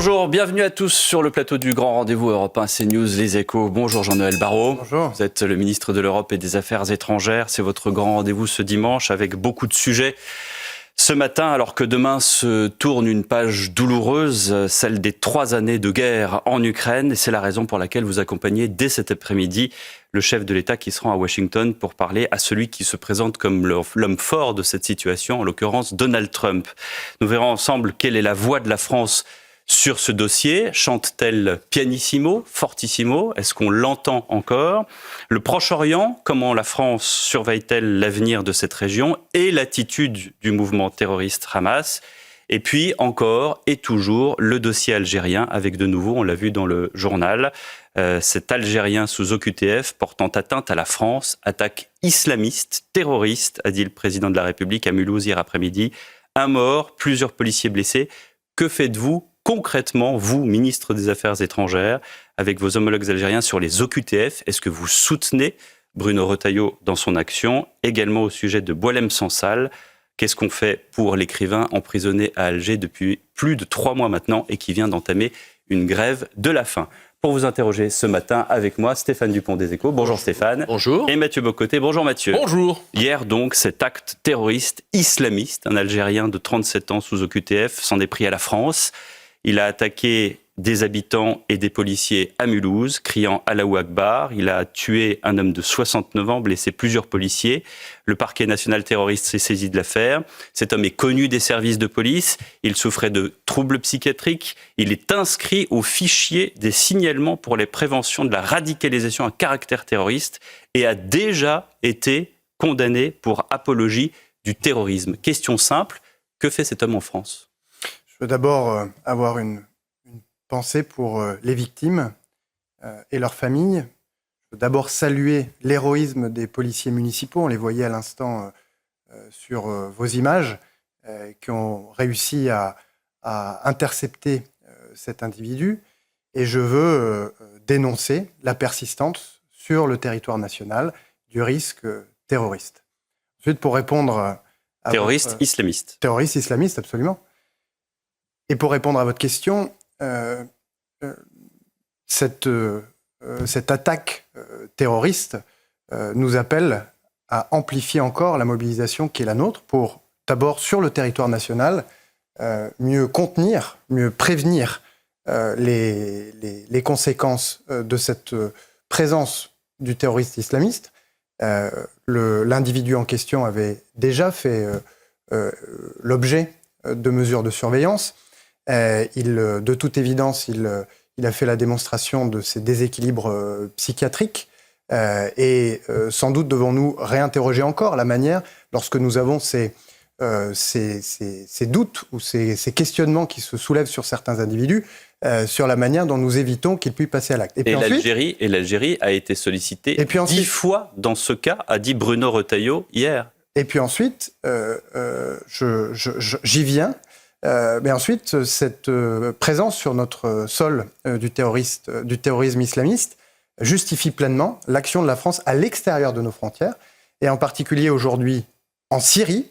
Bonjour, bienvenue à tous sur le plateau du Grand Rendez-vous Europe 1 CNews, Les Échos. Bonjour Jean-Noël Barrot. Bonjour. Vous êtes le ministre de l'Europe et des Affaires étrangères. C'est votre grand rendez-vous ce dimanche avec beaucoup de sujets. Ce matin, alors que demain se tourne une page douloureuse, celle des 3 années de guerre en Ukraine. Et c'est la raison pour laquelle vous accompagnez dès cet après-midi le chef de l'État qui se rend à Washington pour parler à celui qui se présente comme l'homme fort de cette situation, en l'occurrence Donald Trump. Nous verrons ensemble quelle est la voix de la France sur ce dossier. Chante-t-elle pianissimo, fortissimo? Est-ce qu'on l'entend encore? Le Proche-Orient, comment la France surveille-t-elle l'avenir de cette région et l'attitude du mouvement terroriste Hamas? Et puis encore et toujours le dossier algérien avec de nouveau, on l'a vu dans le journal, cet Algérien sous OQTF portant atteinte à la France, attaque islamiste, terroriste, a dit le président de la République à Mulhouse hier après-midi. Un mort, plusieurs policiers blessés. Que faites-vous concrètement, vous, ministre des Affaires étrangères, avec vos homologues algériens sur les OQTF? Est-ce que vous soutenez Bruno Retailleau dans son action? Également au sujet de Boualem Sansal. Qu'est-ce qu'on fait pour l'écrivain emprisonné à Alger depuis plus de 3 mois maintenant et qui vient d'entamer une grève de la faim? Pour vous interroger ce matin avec moi, Stéphane Dupont des Échos. Bonjour Stéphane. Bonjour. Et Mathieu Bocoté. Bonjour Mathieu. Bonjour. Hier donc, cet acte terroriste islamiste, un Algérien de 37 ans sous OQTF s'en est pris à la France. Il a attaqué des habitants et des policiers à Mulhouse, criant Allahu Akbar. Il a tué un homme de 69 ans, blessé plusieurs policiers. Le parquet national terroriste s'est saisi de l'affaire. Cet homme est connu des services de police. Il souffrait de troubles psychiatriques. Il est inscrit au fichier des signalements pour les préventions de la radicalisation à caractère terroriste et a déjà été condamné pour apologie du terrorisme. Question simple, que fait cet homme en France ? Je veux d'abord avoir une pensée pour les victimes et leurs familles. Je veux d'abord saluer l'héroïsme des policiers municipaux. On les voyait à l'instant sur vos images, qui ont réussi à intercepter cet individu. Et je veux dénoncer la persistance sur le territoire national du risque terroriste. Ensuite, pour répondre à terroriste islamiste. Terroriste islamiste, absolument. Et pour répondre à votre question, cette attaque terroriste nous appelle à amplifier encore la mobilisation qui est la nôtre pour, d'abord sur le territoire national, mieux contenir, mieux prévenir les conséquences de cette présence du terroriste islamiste. L'individu en question avait déjà fait l'objet de mesures de surveillance. De toute évidence, il a fait la démonstration de ses déséquilibres psychiatriques et sans doute devons-nous réinterroger encore la manière, lorsque nous avons ces doutes ou ces questionnements qui se soulèvent sur certains individus, sur la manière dont nous évitons qu'ils puissent passer à l'acte. Et l'Algérie a été sollicitée 10 fois dans ce cas, a dit Bruno Retailleau hier. Et puis ensuite, j'y viens. Mais ensuite, cette présence sur notre sol du terrorisme islamiste justifie pleinement l'action de la France à l'extérieur de nos frontières, et en particulier aujourd'hui en Syrie,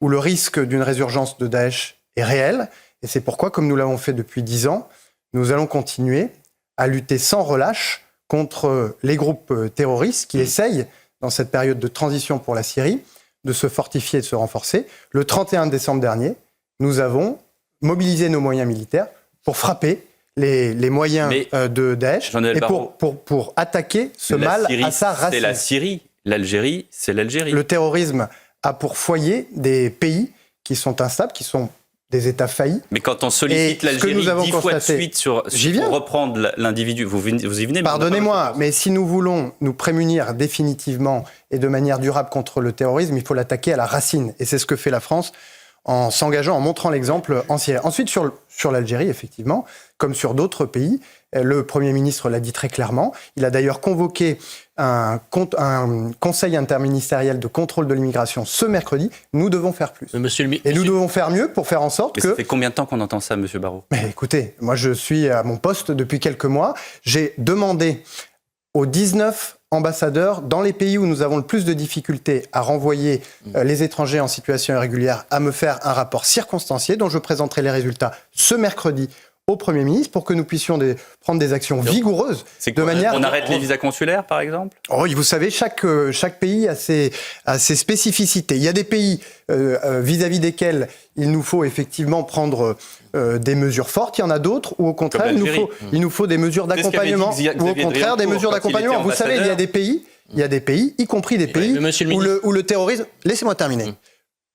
où le risque d'une résurgence de Daesh est réel. Et c'est pourquoi, comme nous l'avons fait depuis 10 ans, nous allons continuer à lutter sans relâche contre les groupes terroristes qui essayent, dans cette période de transition pour la Syrie, de se fortifier et de se renforcer. Le 31 décembre dernier, nous avons mobilisé nos moyens militaires pour frapper les moyens de Daesh et pour attaquer ce mal à sa racine. C'est la Syrie. L'Algérie, c'est l'Algérie. Le terrorisme a pour foyer des pays qui sont instables, qui sont des États faillis. Mais quand on sollicite l'Algérie 10 fois de suite pour reprendre l'individu, vous y venez. Pardonnez-moi, mais si nous voulons nous prémunir définitivement et de manière durable contre le terrorisme, il faut l'attaquer à la racine. Et c'est ce que fait la France en s'engageant, en montrant l'exemple en Syrie. Ensuite, sur l'Algérie, effectivement, comme sur d'autres pays, le Premier ministre l'a dit très clairement. Il a d'ailleurs convoqué un conseil interministériel de contrôle de l'immigration ce mercredi. Nous devons faire plus. Nous devons faire mieux pour faire en sorte que... Ça fait combien de temps qu'on entend ça, M. Barrot ? Mais écoutez, moi je suis à mon poste depuis quelques mois. J'ai demandé aux 19 ambassadeurs dans les pays où nous avons le plus de difficultés à renvoyer les étrangers en situation irrégulière à me faire un rapport circonstancié dont je présenterai les résultats ce mercredi au Premier ministre pour que nous puissions prendre des actions vigoureuses. On arrête les visas consulaires, par exemple ? Oui, vous savez, chaque pays a ses spécificités. Il y a des pays vis-à-vis desquels il nous faut effectivement prendre des mesures fortes. Il y en a d'autres où, au contraire, il nous faut des mesures d'accompagnement. Ou au contraire, des mesures d'accompagnement. Vous savez, il y a des pays, y compris des pays où le terrorisme... Laissez-moi terminer.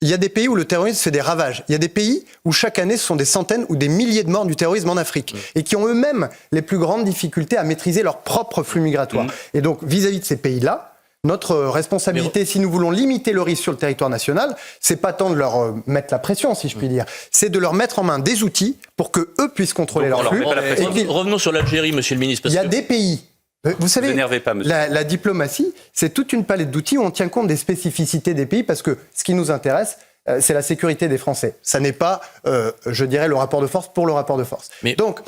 Il y a des pays où le terrorisme fait des ravages. Il y a des pays où chaque année, ce sont des centaines ou des milliers de morts du terrorisme en Afrique et qui ont eux-mêmes les plus grandes difficultés à maîtriser leur propre flux migratoire. Et donc, vis-à-vis de ces pays-là, notre responsabilité, si nous voulons limiter le risque sur le territoire national, c'est pas tant de leur mettre la pression, si je puis dire, c'est de leur mettre en main des outils pour que eux puissent contrôler leur flux. Revenons sur l'Algérie, monsieur le ministre. Il y a des pays... Vous savez, pas, la diplomatie, c'est toute une palette d'outils où on tient compte des spécificités des pays parce que ce qui nous intéresse, c'est la sécurité des Français. Ça n'est pas, je dirais, le rapport de force pour le rapport de force. Donc,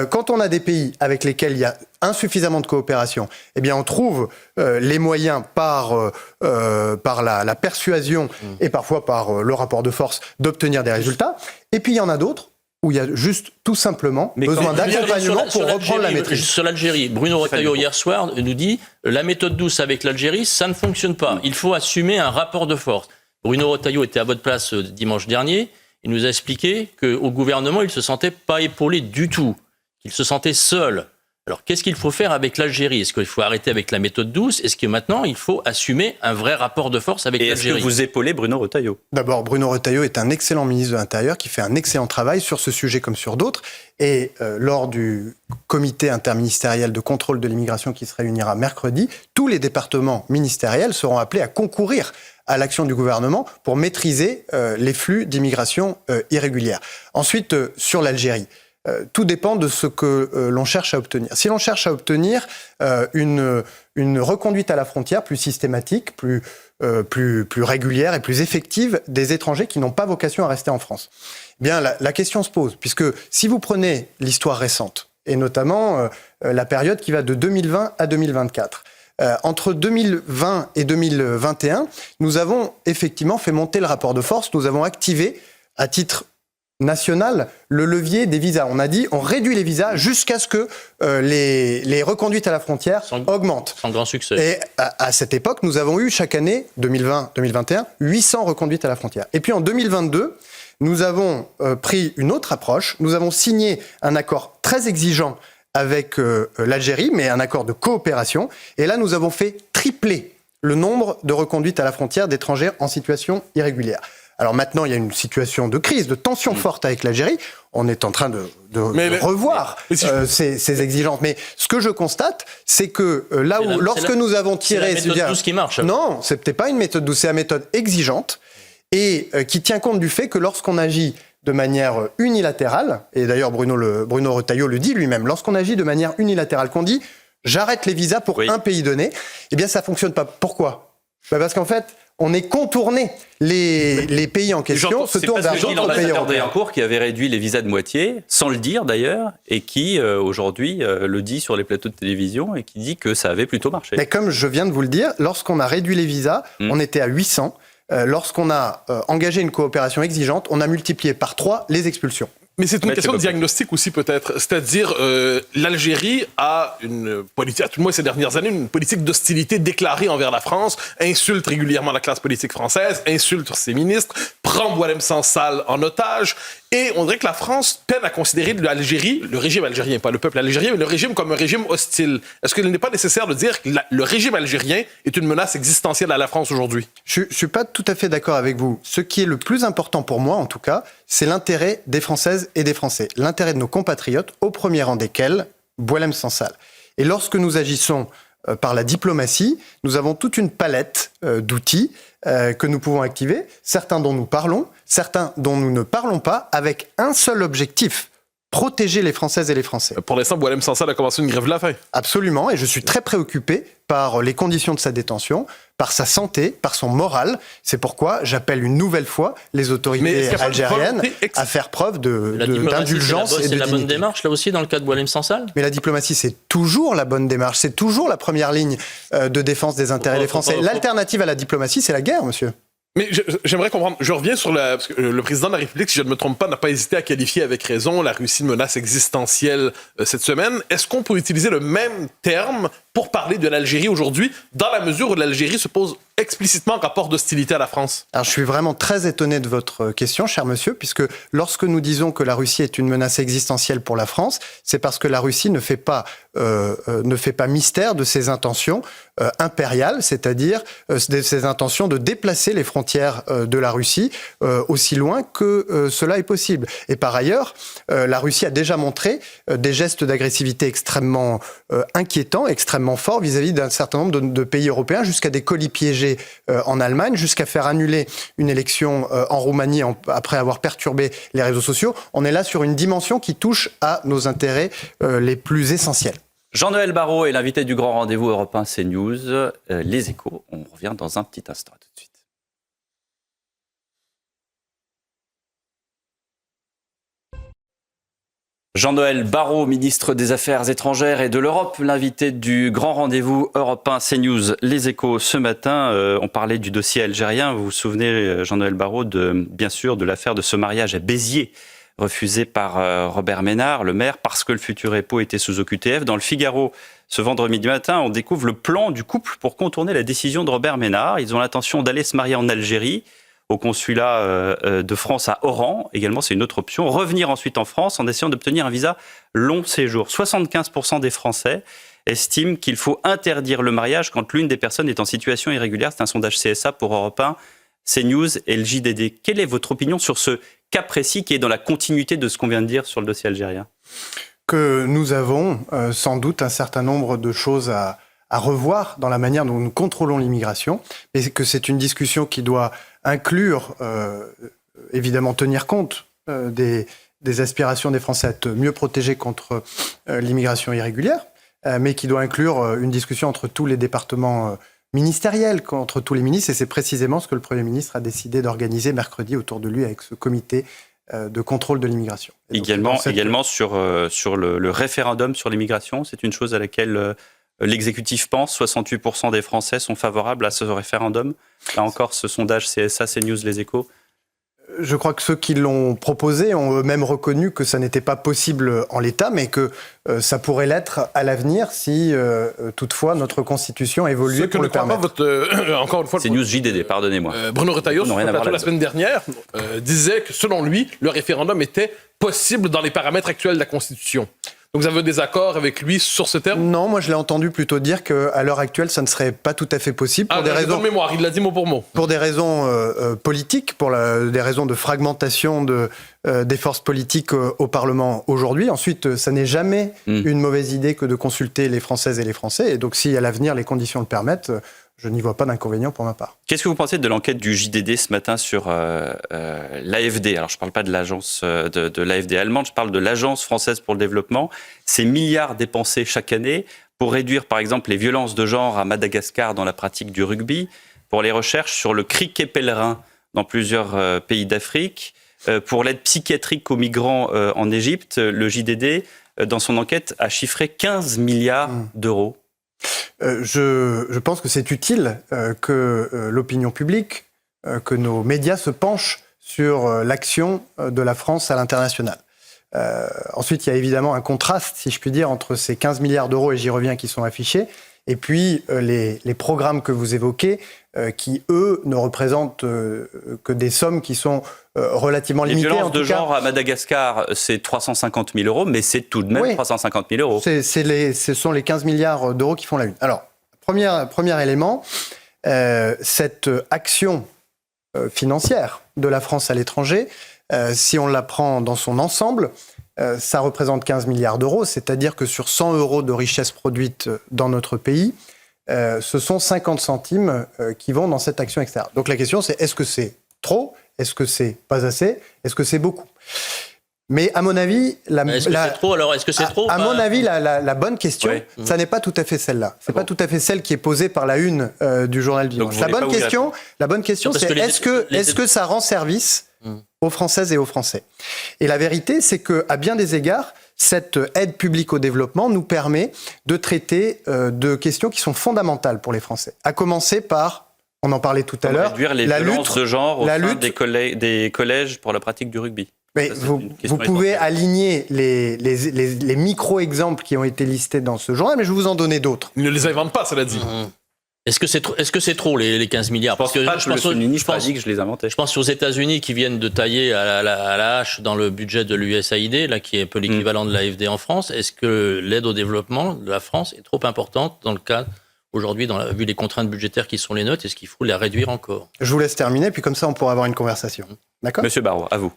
quand on a des pays avec lesquels il y a insuffisamment de coopération, eh bien, on trouve les moyens par la persuasion et parfois par le rapport de force d'obtenir des résultats. Et puis, il y en a d'autres où il y a juste tout simplement besoin d'accompagnement pour reprendre la maîtrise. Sur l'Algérie, Bruno Retailleau hier soir nous dit la méthode douce avec l'Algérie, ça ne fonctionne pas. Il faut assumer un rapport de force. Bruno Retailleau était à votre place dimanche dernier. Il nous a expliqué qu'au gouvernement, il ne se sentait pas épaulé du tout. Il se sentait seul. Alors, qu'est-ce qu'il faut faire avec l'Algérie ? Est-ce qu'il faut arrêter avec la méthode douce ? Est-ce que maintenant, il faut assumer un vrai rapport de force avec l'Algérie ? Et est-ce que vous épaulez Bruno Retailleau ? D'abord, Bruno Retailleau est un excellent ministre de l'Intérieur qui fait un excellent travail sur ce sujet comme sur d'autres. Et lors du comité interministériel de contrôle de l'immigration qui se réunira mercredi, tous les départements ministériels seront appelés à concourir à l'action du gouvernement pour maîtriser les flux d'immigration irrégulière. Ensuite, sur l'Algérie. Tout dépend de ce que l'on cherche à obtenir. Si l'on cherche à obtenir une reconduite à la frontière plus systématique, plus régulière et plus effective des étrangers qui n'ont pas vocation à rester en France, eh bien la question se pose, puisque si vous prenez l'histoire récente, et notamment la période qui va de 2020 à 2024, entre 2020 et 2021, nous avons effectivement fait monter le rapport de force, nous avons activé à titre national le levier des visas. On a dit, on réduit les visas jusqu'à ce que les reconduites à la frontière augmentent. Sans grand succès. Et à cette époque, nous avons eu chaque année, 2020-2021, 800 reconduites à la frontière. Et puis en 2022, nous avons pris une autre approche. Nous avons signé un accord très exigeant avec l'Algérie, mais un accord de coopération. Et là, nous avons fait tripler le nombre de reconduites à la frontière d'étrangers en situation irrégulière. Alors maintenant, il y a une situation de crise, de tension forte avec l'Algérie. On est en train de revoir ces exigences. Mais ce que je constate, c'est que lorsque nous avons tiré... C'est la méthode douce qui marche. Non, ce n'était pas une méthode douce, c'est la méthode exigeante et qui tient compte du fait que lorsqu'on agit de manière unilatérale, et d'ailleurs Bruno Retailleau le dit lui-même, lorsqu'on agit de manière unilatérale, qu'on dit « j'arrête les visas pour un pays donné », eh bien ça ne fonctionne pas. Pourquoi ? Parce qu'en fait, on est contourné. Les pays en question se tournent vers d'autres pays européens. Qui avait réduit les visas de moitié, sans le dire d'ailleurs, et qui aujourd'hui le dit sur les plateaux de télévision et qui dit que ça avait plutôt marché. Mais comme je viens de vous le dire, lorsqu'on a réduit les visas, on était à 800. Lorsqu'on a engagé une coopération exigeante, on a multiplié par 3 les expulsions. Mais c'est une question de diagnostic aussi peut-être. C'est-à-dire, l'Algérie a une politique, à tout le moins ces dernières années, une politique d'hostilité déclarée envers la France, insulte régulièrement la classe politique française, insulte ses ministres, prend Boualem Sansal en otage. Et on dirait que la France peine à considérer l'Algérie, le régime algérien, pas le peuple algérien, mais le régime comme un régime hostile. Est-ce qu'il n'est pas nécessaire de dire que le régime algérien est une menace existentielle à la France aujourd'hui ? Je ne suis pas tout à fait d'accord avec vous. Ce qui est le plus important pour moi, en tout cas, c'est l'intérêt des Françaises et des Français. L'intérêt de nos compatriotes, au premier rang desquels Boualem Sansal. Et lorsque nous agissons par la diplomatie, nous avons toute une palette d'outils que nous pouvons activer, certains dont nous parlons, certains dont nous ne parlons pas, avec un seul objectif, protéger les Françaises et les Français. Pour l'instant, Boualem Sansal a commencé une grève de la faim. Absolument, et je suis très préoccupé par les conditions de sa détention, par sa santé, par son moral. C'est pourquoi j'appelle une nouvelle fois les autorités algériennes à faire preuve d'indulgence et de dignité. C'est la bonne démarche, là aussi, dans le cas de Boualem Sansal ? Mais la diplomatie, c'est toujours la bonne démarche. C'est toujours la première ligne de défense des intérêts des Français. L'alternative à la diplomatie, c'est la guerre, monsieur. Mais j'aimerais comprendre, je reviens sur parce que le président de la République, si je ne me trompe pas, n'a pas hésité à qualifier avec raison la Russie de menace existentielle cette semaine. Est-ce qu'on peut utiliser le même terme pour parler de l'Algérie aujourd'hui, dans la mesure où l'Algérie se pose explicitement en rapport d'hostilité à la France? Alors, je suis vraiment très étonné de votre question, cher monsieur, puisque lorsque nous disons que la Russie est une menace existentielle pour la France, c'est parce que la Russie ne fait pas mystère de ses intentions impériales, c'est-à-dire ses intentions de déplacer les frontières de la Russie aussi loin que cela est possible. Et par ailleurs, la Russie a déjà montré des gestes d'agressivité extrêmement inquiétants, extrêmement forts vis-à-vis d'un certain nombre de pays européens, jusqu'à des colis piégés en Allemagne, jusqu'à faire annuler une élection en Roumanie après avoir perturbé les réseaux sociaux. On est là sur une dimension qui touche à nos intérêts les plus essentiels. Jean-Noël Barrot est l'invité du grand rendez-vous Europe 1 CNews, Les Échos. On revient dans un petit instant. Tout de suite. Jean-Noël Barrot, ministre des Affaires étrangères et de l'Europe, l'invité du grand rendez-vous Europe 1 CNews, Les Échos. Ce matin, on parlait du dossier algérien. Vous vous souvenez, Jean-Noël Barrot, bien sûr, de l'affaire de ce mariage à Béziers, refusé par Robert Ménard, le maire, parce que le futur époux était sous OQTF. Dans le Figaro, ce vendredi matin, on découvre le plan du couple pour contourner la décision de Robert Ménard. Ils ont l'intention d'aller se marier en Algérie, au consulat de France à Oran. Également, c'est une autre option. Revenir ensuite en France en essayant d'obtenir un visa long séjour. 75% des Français estiment qu'il faut interdire le mariage quand l'une des personnes est en situation irrégulière. C'est un sondage CSA pour Europe 1, CNews et le JDD. Quelle est votre opinion sur ce cas précis qui est dans la continuité de ce qu'on vient de dire sur le dossier algérien? Que nous avons sans doute un certain nombre de choses à revoir dans la manière dont nous contrôlons l'immigration, et que c'est une discussion qui doit inclure, évidemment, tenir compte des aspirations des Français à être mieux protégés contre l'immigration irrégulière, mais qui doit inclure une discussion entre tous les départements ministériels, entre tous les ministres, et c'est précisément ce que le Premier ministre a décidé d'organiser mercredi autour de lui avec ce comité de contrôle de l'immigration. Également sur le référendum sur l'immigration, c'est une chose à laquelle l'exécutif pense. 68% des Français sont favorables à ce référendum. Là encore, ce sondage CSA, CNews, Les Échos. Je crois que ceux qui l'ont proposé ont eux-mêmes reconnu que ça n'était pas possible en l'état, mais que ça pourrait l'être à l'avenir si toutefois notre Constitution évoluait pour le permettre. Encore une fois, c'est News JDD, pardonnez-moi. Bruno Retailleau, sur le plateau la semaine dernière, disait que selon lui, le référendum était possible dans les paramètres actuels de la Constitution. Donc vous avez un désaccord avec lui sur ce terme? Non, moi je l'ai entendu plutôt dire qu'à l'heure actuelle, ça ne serait pas tout à fait possible. Pour des raisons de mémoire, il l'a dit mot pour mot. Pour des raisons politiques, des raisons de fragmentation des forces politiques au Parlement aujourd'hui. Ensuite, ça n'est jamais une mauvaise idée que de consulter les Françaises et les Français. Et donc si à l'avenir les conditions le permettent, je n'y vois pas d'inconvénient pour ma part. Qu'est-ce que vous pensez de l'enquête du JDD ce matin sur l'AFD? Alors, je ne parle pas de l'agence de l'AFD allemande, je parle de l'Agence française pour le développement. Ces milliards dépensés chaque année pour réduire, par exemple, les violences de genre à Madagascar dans la pratique du rugby, pour les recherches sur le criquet pèlerin dans plusieurs pays d'Afrique, pour l'aide psychiatrique aux migrants en Égypte. Le JDD, dans son enquête, a chiffré 15 milliards d'euros. Je pense que c'est utile que l'opinion publique, que nos médias se penchent sur l'action de la France à l'international. Ensuite, il y a évidemment un contraste, si je puis dire, entre ces 15 milliards d'euros, et j'y reviens, qui sont affichés, et puis les programmes que vous évoquez, qui, eux, ne représentent que des sommes qui sont relativement limitées. Les violences de genre à Madagascar, c'est 350 000 euros, mais c'est tout de même 350 000 euros. Ce sont les 15 milliards d'euros qui font la une. Alors, premier élément, cette action financière de la France à l'étranger, si on la prend dans son ensemble, ça représente 15 milliards d'euros, c'est-à-dire que sur 100 euros de richesse produite dans notre pays, ce sont 50 centimes qui vont dans cette action extérieure. Donc la question, c'est est-ce que c'est trop? Est-ce que c'est pas assez? Est-ce que c'est beaucoup? Mais à mon avis, la bonne question, ça n'est pas tout à fait celle-là. C'est pas tout à fait celle qui est posée par la une du journal du dimanche. La bonne question, c'est est-ce que ça rend service aux Françaises et aux Français? Et la vérité, c'est que à bien des égards, cette aide publique au développement nous permet de traiter de questions qui sont fondamentales pour les Français. À commencer par On en parlait tout à l'heure. Réduire les violences de genre au sein des collèges pour la pratique du rugby. Mais vous pouvez aligner les micro-exemples qui ont été listés dans ce journal, mais je vais vous en donner d'autres. Il ne les invente pas, cela dit. Est-ce que c'est trop les 15 milliards? Je pense aux États-Unis qui viennent de tailler à la hache dans le budget de l'USAID, là, qui est un peu l'équivalent de l'AFD en France. Est-ce que l'aide au développement de la France est trop importante dans le cas aujourd'hui, vu les contraintes budgétaires qui sont les nôtres? Est-ce qu'il faut la réduire encore? Je vous laisse terminer, puis comme ça, on pourra avoir une conversation. D'accord ? Monsieur Barrot, à vous.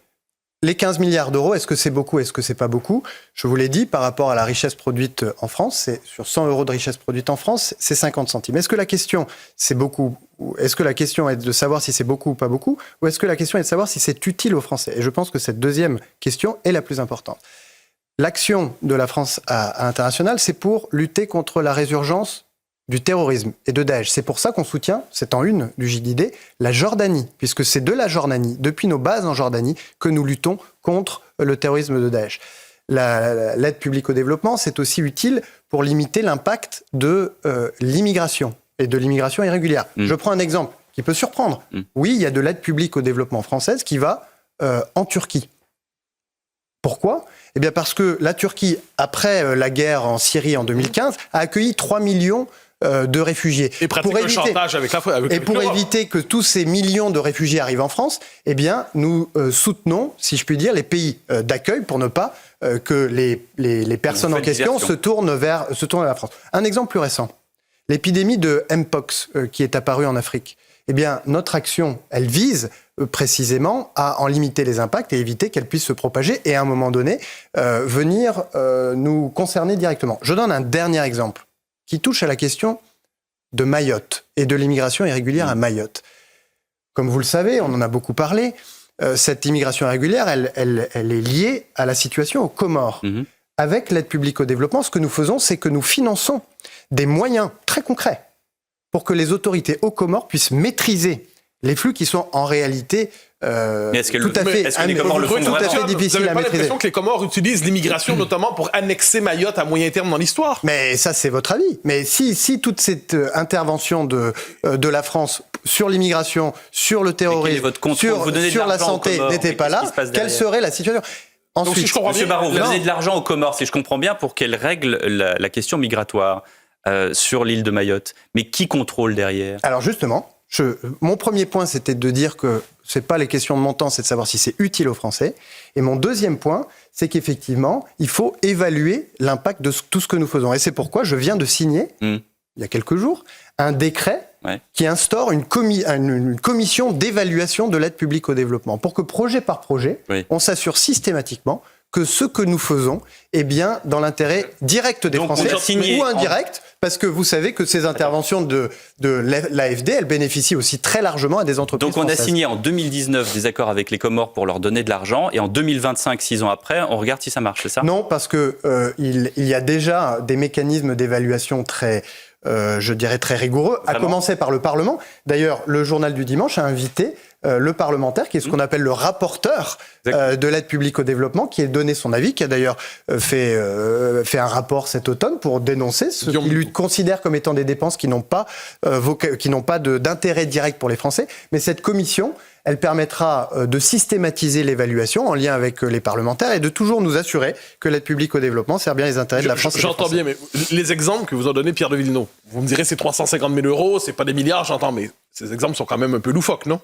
Les 15 milliards d'euros, est-ce que c'est beaucoup, est-ce que c'est pas beaucoup? Je vous l'ai dit, par rapport à la richesse produite en France, c'est sur 100 euros de richesse produite en France, c'est 50 centimes. Est-ce que la question, c'est beaucoup? Est-ce que la question est de savoir si c'est beaucoup ou pas beaucoup? Ou est-ce que la question est de savoir si c'est utile aux Français? Et je pense que cette deuxième question est la plus importante. L'action de la France à l'international, c'est pour lutter contre la résurgence du terrorisme et de Daesh. C'est pour ça qu'on soutient, c'est en une du JDD, la Jordanie, puisque c'est de la Jordanie, depuis nos bases en Jordanie, que nous luttons contre le terrorisme de Daesh. L'aide publique au développement, c'est aussi utile pour limiter l'impact de l'immigration et de l'immigration irrégulière. Je prends un exemple qui peut surprendre. Oui, il y a de l'aide publique au développement française qui va en Turquie. Pourquoi ? Eh bien parce que la Turquie, après la guerre en Syrie en 2015, a accueilli 3 millions de réfugiés. Et pratique un chantage avec éviter que tous ces millions de réfugiés arrivent en France, eh bien, nous soutenons, si je puis dire, les pays d'accueil pour ne pas que les personnes en question se tournent vers la France. Un exemple plus récent, l'épidémie de Mpox qui est apparue en Afrique. Eh bien, notre action, elle vise précisément à en limiter les impacts et éviter qu'elle puisse se propager et à un moment donné venir nous concerner directement. Je donne un dernier exemple qui touche à la question de Mayotte et de l'immigration irrégulière à Mayotte. Comme vous le savez, on en a beaucoup parlé, cette immigration irrégulière, elle est liée à la situation aux Comores. Avec l'aide publique au développement, ce que nous faisons, c'est que nous finançons des moyens très concrets pour que les autorités aux Comores puissent maîtriser les flux qui sont en réalité tout à fait difficiles à maîtriser. Vous n'avez pas l'impression que les Comores utilisent l'immigration notamment pour annexer Mayotte à moyen terme dans l'histoire? Mais ça, c'est votre avis. Mais si toute cette intervention de la France sur l'immigration, sur le terrorisme, sur la santé n'était pas là, quelle serait la situation? Ensuite, Monsieur Barrot, vous donnez de l'argent aux Comores, si je comprends bien, pour qu'elles règlent la question migratoire sur l'île de Mayotte. Mais qui contrôle derrière? Alors justement, mon premier point, c'était de dire que ce n'est pas les questions de montant, c'est de savoir si c'est utile aux Français. Et mon deuxième point, c'est qu'effectivement, il faut évaluer l'impact de tout ce que nous faisons. Et c'est pourquoi je viens de signer, il y a quelques jours, un décret qui instaure une commission d'évaluation de l'aide publique au développement, pour que projet par projet, on s'assure systématiquement que ce que nous faisons est bien dans l'intérêt direct des Français ou indirect, parce que vous savez que ces interventions de l'AFD, elles bénéficient aussi très largement à des entreprises françaises. Donc on a signé en 2019 des accords avec les Comores pour leur donner de l'argent, et en 2025, 6 ans après, on regarde si ça marche, c'est ça? Non, parce que il y a déjà des mécanismes d'évaluation très je dirais très rigoureux, à commencer par le Parlement. D'ailleurs, le journal du dimanche a invité le parlementaire, qui est ce qu'on appelle le rapporteur de l'aide publique au développement, qui a donné son avis, qui a d'ailleurs fait un rapport cet automne pour dénoncer ce qu'il lui considère comme étant des dépenses qui n'ont pas d'intérêt direct pour les Français. Mais cette commission, elle permettra de systématiser l'évaluation en lien avec les parlementaires et de toujours nous assurer que l'aide publique au développement sert bien les intérêts de la France. J'entends bien, mais les exemples que vous en donnez, Pierre de Villeneuve, vous me direz c'est 350 000 euros, c'est pas des milliards, j'entends, mais ces exemples sont quand même un peu loufoques, non?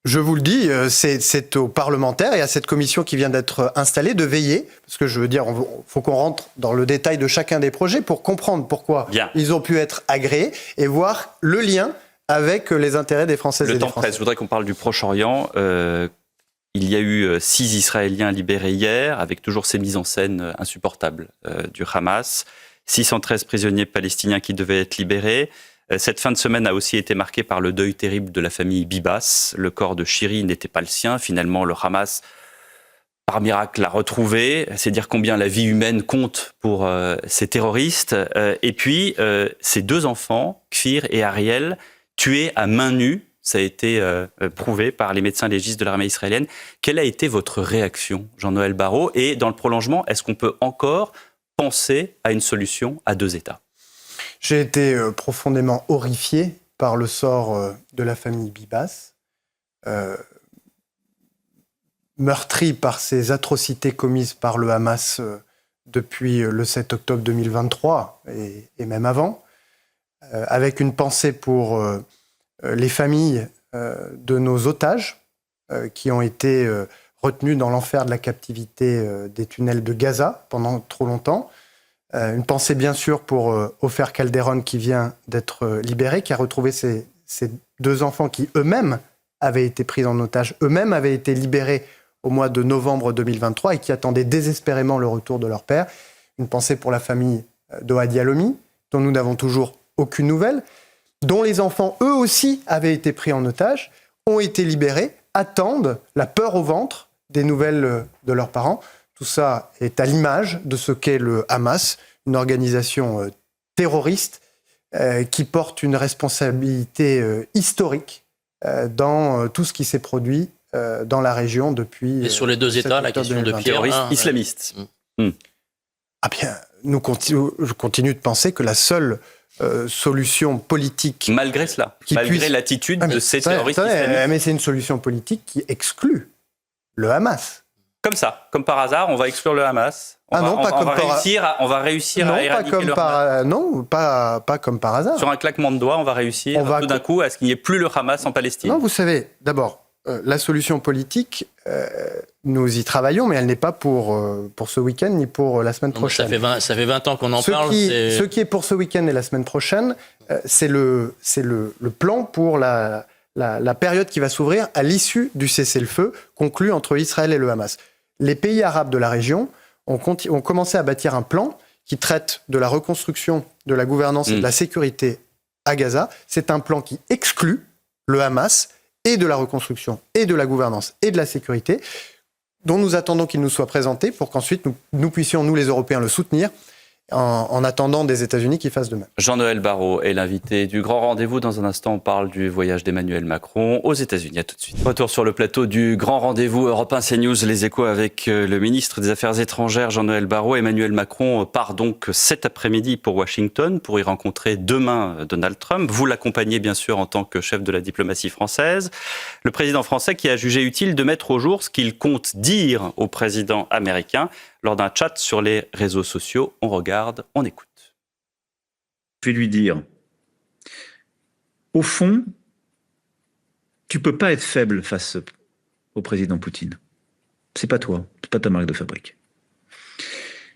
Je vous le dis, c'est aux parlementaires et à cette commission qui vient d'être installée de veiller, parce que je veux dire, il faut qu'on rentre dans le détail de chacun des projets pour comprendre pourquoi ils ont pu être agréés et voir le lien avec les intérêts des Françaises et des Français. Le temps presse, je voudrais qu'on parle du Proche-Orient. Il y a eu 6 Israéliens libérés hier, avec toujours ces mises en scène insupportables du Hamas. 613 prisonniers palestiniens qui devaient être libérés. Cette fin de semaine a aussi été marquée par le deuil terrible de la famille Bibas. Le corps de Shiri n'était pas le sien. Finalement, le Hamas, par miracle, l'a retrouvé. C'est dire combien la vie humaine compte pour ces terroristes. Et puis, ces 2 enfants, Kfir et Ariel, tués à main nue. Ça a été prouvé par les médecins légistes de l'armée israélienne. Quelle a été votre réaction, Jean-Noël Barrot? Et dans le prolongement, est-ce qu'on peut encore penser à une solution à 2 États? J'ai été profondément horrifié par le sort de la famille Bibas, meurtrie par ces atrocités commises par le Hamas depuis le 7 octobre 2023 et même avant, avec une pensée pour les familles de nos otages qui ont été retenus dans l'enfer de la captivité des tunnels de Gaza pendant trop longtemps. Une pensée bien sûr pour Ofer Calderon qui vient d'être libéré, qui a retrouvé ses 2 enfants qui eux-mêmes avaient été pris en otage, eux-mêmes avaient été libérés au mois de novembre 2023 et qui attendaient désespérément le retour de leur père. Une pensée pour la famille d'Ohad Yalomi, dont nous n'avons toujours aucune nouvelle, dont les enfants eux aussi avaient été pris en otage, ont été libérés, attendent, la peur au ventre, des nouvelles de leurs parents. Tout ça est à l'image de ce qu'est le Hamas, une organisation terroriste qui porte une responsabilité historique dans tout ce qui s'est produit dans la région depuis... Et sur les 2 États, la question de Pierre... Terroriste islamiste. Ah bien, je continue de penser que la seule solution politique... Malgré cela, malgré l'attitude de ces terroristes islamistes. Mais c'est une solution politique qui exclut le Hamas. Comme ça, comme par hasard, on va exclure le Hamas. On va réussir à éradiquer le Hamas. Non, pas comme par hasard. Sur un claquement de doigts, on va réussir tout d'un coup à ce qu'il n'y ait plus le Hamas en Palestine. Non, vous savez, d'abord, la solution politique, nous y travaillons, mais elle n'est pas pour ce week-end ni pour la semaine prochaine. Ça fait 20 ans qu'on en parle. Ce qui est pour ce week-end et la semaine prochaine, c'est le plan pour la période qui va s'ouvrir à l'issue du cessez-le-feu conclu entre Israël et le Hamas. Les pays arabes de la région ont commencé à bâtir un plan qui traite de la reconstruction, de la gouvernance et de la sécurité à Gaza. C'est un plan qui exclut le Hamas et de la reconstruction, et de la gouvernance, et de la sécurité, dont nous attendons qu'il nous soit présenté pour qu'ensuite nous puissions, nous les Européens, le soutenir en attendant des États-Unis qui fassent de même. Jean-Noël Barrot est l'invité du Grand Rendez-vous. Dans un instant, on parle du voyage d'Emmanuel Macron aux États-Unis. À tout de suite. Retour sur le plateau du Grand Rendez-vous Europe 1 CNews, les échos avec le ministre des Affaires étrangères, Jean-Noël Barrot. Emmanuel Macron part donc cet après-midi pour Washington pour y rencontrer demain Donald Trump. Vous l'accompagnez bien sûr en tant que chef de la diplomatie française. Le président français qui a jugé utile de mettre au jour ce qu'il compte dire au président américain lors d'un chat sur les réseaux sociaux. On regarde, on écoute. Je vais lui dire, au fond, tu peux pas être faible face au président Poutine. C'est pas toi, c'est pas ta marque de fabrique.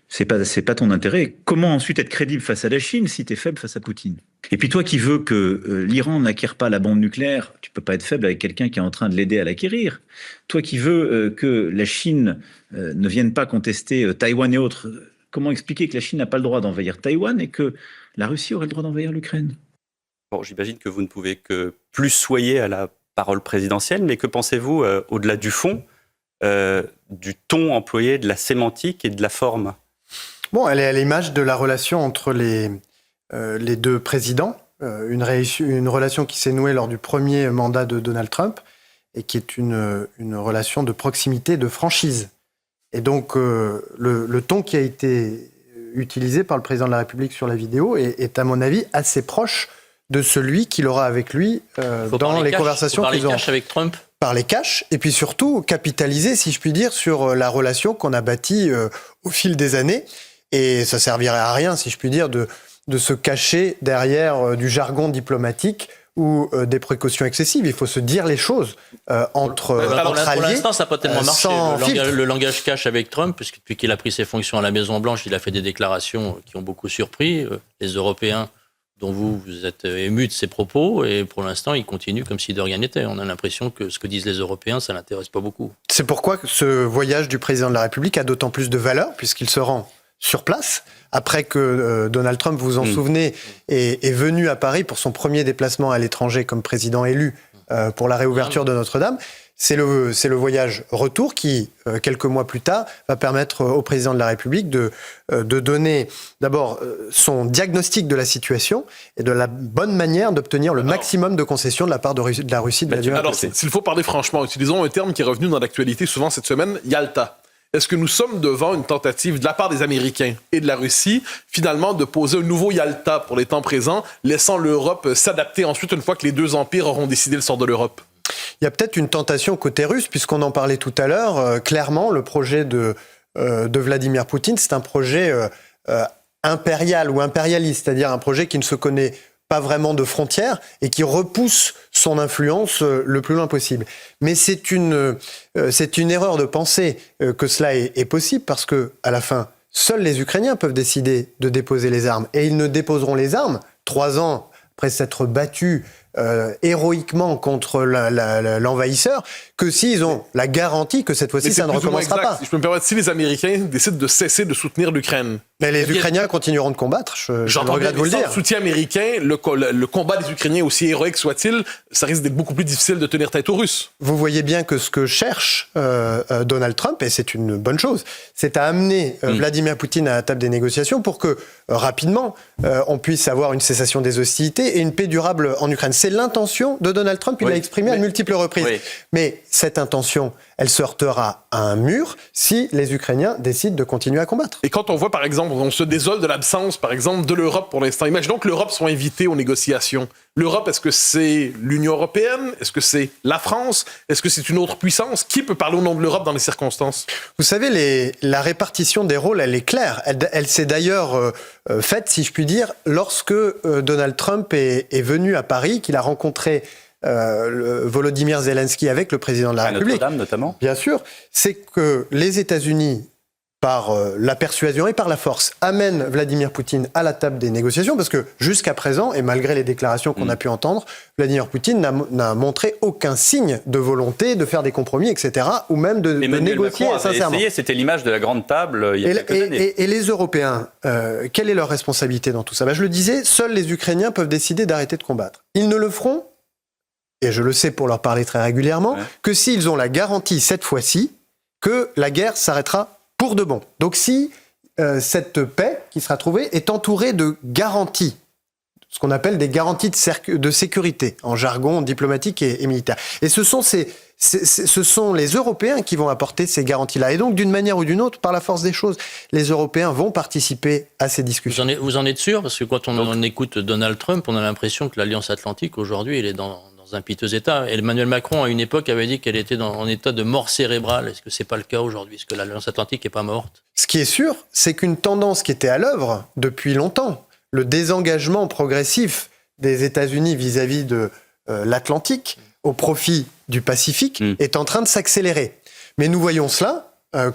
C'est pas ton intérêt. Comment ensuite être crédible face à la Chine si tu es faible face à Poutine? Et puis toi qui veux que l'Iran n'acquiert pas la bombe nucléaire, tu peux pas être faible avec quelqu'un qui est en train de l'aider à l'acquérir. Toi qui veux que la Chine ne vienne pas contester Taïwan et autres, comment expliquer que la Chine n'a pas le droit d'envahir Taïwan et que la Russie aurait le droit d'envahir l'Ukraine? Bon, j'imagine que vous ne pouvez que plus soyer à la parole présidentielle, mais que pensez-vous, au-delà du fond, du ton employé, de la sémantique et de la forme? Bon, elle est à l'image de la relation entre les 2 présidents, une relation qui s'est nouée lors du premier mandat de Donald Trump et qui est une relation de proximité, de franchise. Et donc, le ton qui a été utilisé par le président de la République sur la vidéo est à mon avis, assez proche de celui qu'il aura avec lui dans les conversations qu'ils ont. Avec Trump. Par les cash, et puis surtout capitaliser, si je puis dire, sur la relation qu'on a bâtie au fil des années. Et ça servirait à rien, si je puis dire, de se cacher derrière du jargon diplomatique ou des précautions excessives. Il faut se dire les choses entre alliés. Pour l'instant, ça n'a pas tellement marché. Le langage cash avec Trump, puisque depuis qu'il a pris ses fonctions à la Maison-Blanche, il a fait des déclarations qui ont beaucoup surpris les Européens, dont vous êtes émus de ses propos, et pour l'instant, il continue comme si de rien n'était. On a l'impression que ce que disent les Européens, ça ne l'intéresse pas beaucoup. C'est pourquoi ce voyage du président de la République a d'autant plus de valeur, puisqu'il se rend sur place, après que Donald Trump, vous vous en souvenez, est venu à Paris pour son premier déplacement à l'étranger comme président élu pour la réouverture de Notre-Dame. C'est le voyage retour qui, quelques mois plus tard, va permettre au président de la République de donner d'abord son diagnostic de la situation et de la bonne manière d'obtenir le maximum de concessions de la part de la Russie. Alors, s'il faut parler franchement, utilisons un terme qui est revenu dans l'actualité souvent cette semaine, Yalta. est-ce que nous sommes devant une tentative de la part des Américains et de la Russie, finalement, de poser un nouveau Yalta pour les temps présents, laissant l'Europe s'adapter ensuite une fois que les deux empires auront décidé le sort de l'Europe? Il y a peut-être une tentation côté russe, puisqu'on en parlait tout à l'heure. Clairement, le projet de Vladimir Poutine, c'est un projet impérial ou impérialiste, c'est-à-dire un projet qui ne se connaît pas vraiment de frontières et qui repousse son influence le plus loin possible. Mais c'est une erreur de penser que cela est possible, parce que à la fin, seuls les Ukrainiens peuvent décider de déposer les armes. Et ils ne déposeront les armes 3 ans après s'être battus héroïquement contre l'envahisseur, que s'ils ont la garantie que cette fois-ci, ça ne recommencera pas. Si je peux me permettre, si les Américains décident de cesser de soutenir l'Ukraine... Mais les Ukrainiens continueront de combattre, je regrette de vous le dire. Sans soutien américain, le combat des Ukrainiens, aussi héroïque soit-il, ça risque d'être beaucoup plus difficile de tenir tête aux Russes. Vous voyez bien que ce que cherche Donald Trump, et c'est une bonne chose, c'est à amener Vladimir Poutine à la table des négociations pour que, rapidement, on puisse avoir une cessation des hostilités et une paix durable en Ukraine. C'est l'intention de Donald Trump, il l'a exprimé à multiples reprises. Oui. Mais cette intention, elle se heurtera à un mur si les Ukrainiens décident de continuer à combattre. Et quand on voit, par exemple, on se désole de l'absence, par exemple, de l'Europe pour l'instant. Imaginons que l'Europe soit invitée aux négociations. L'Europe, est-ce que c'est l'Union européenne? Est-ce que c'est la France? Est-ce que c'est une autre puissance? Qui peut parler au nom de l'Europe dans les circonstances? Vous savez, la répartition des rôles, elle est claire. Elle s'est d'ailleurs faite, si je puis dire, lorsque Donald Trump est venu à Paris, qu'il a rencontré Volodymyr Zelensky avec le président de la République. Notre-Dame, notamment. Bien sûr, c'est que les États-Unis, par la persuasion et par la force, amènent Vladimir Poutine à la table des négociations, parce que jusqu'à présent, et malgré les déclarations qu'on a pu entendre, Vladimir Poutine n'a montré aucun signe de volonté de faire des compromis, etc., ou même de négocier sincèrement. Essayé, c'était l'image de la grande table il y a quelques années. Et les Européens, quelle est leur responsabilité dans tout ça? Je le disais, seuls les Ukrainiens peuvent décider d'arrêter de combattre. Ils ne le feront, et je le sais pour leur parler très régulièrement, que s'ils ont la garantie, cette fois-ci, que la guerre s'arrêtera pour de bon. Donc si cette paix qui sera trouvée est entourée de garanties, ce qu'on appelle des garanties de sécurité, en jargon diplomatique et militaire. Et ce sont les Européens qui vont apporter ces garanties-là. Et donc, d'une manière ou d'une autre, par la force des choses, les Européens vont participer à ces discussions. Vous en êtes sûr? Parce que quand on écoute Donald Trump, on a l'impression que l'Alliance Atlantique, aujourd'hui, elle est dans un piteux état. Et Emmanuel Macron, à une époque, avait dit qu'elle était en état de mort cérébrale. Est-ce que c'est pas le cas aujourd'hui? Est-ce que l'Alliance Atlantique n'est pas morte? Ce qui est sûr, c'est qu'une tendance qui était à l'œuvre depuis longtemps, le désengagement progressif des États-Unis vis-à-vis de l'Atlantique au profit du Pacifique est en train de s'accélérer. Mais nous voyons cela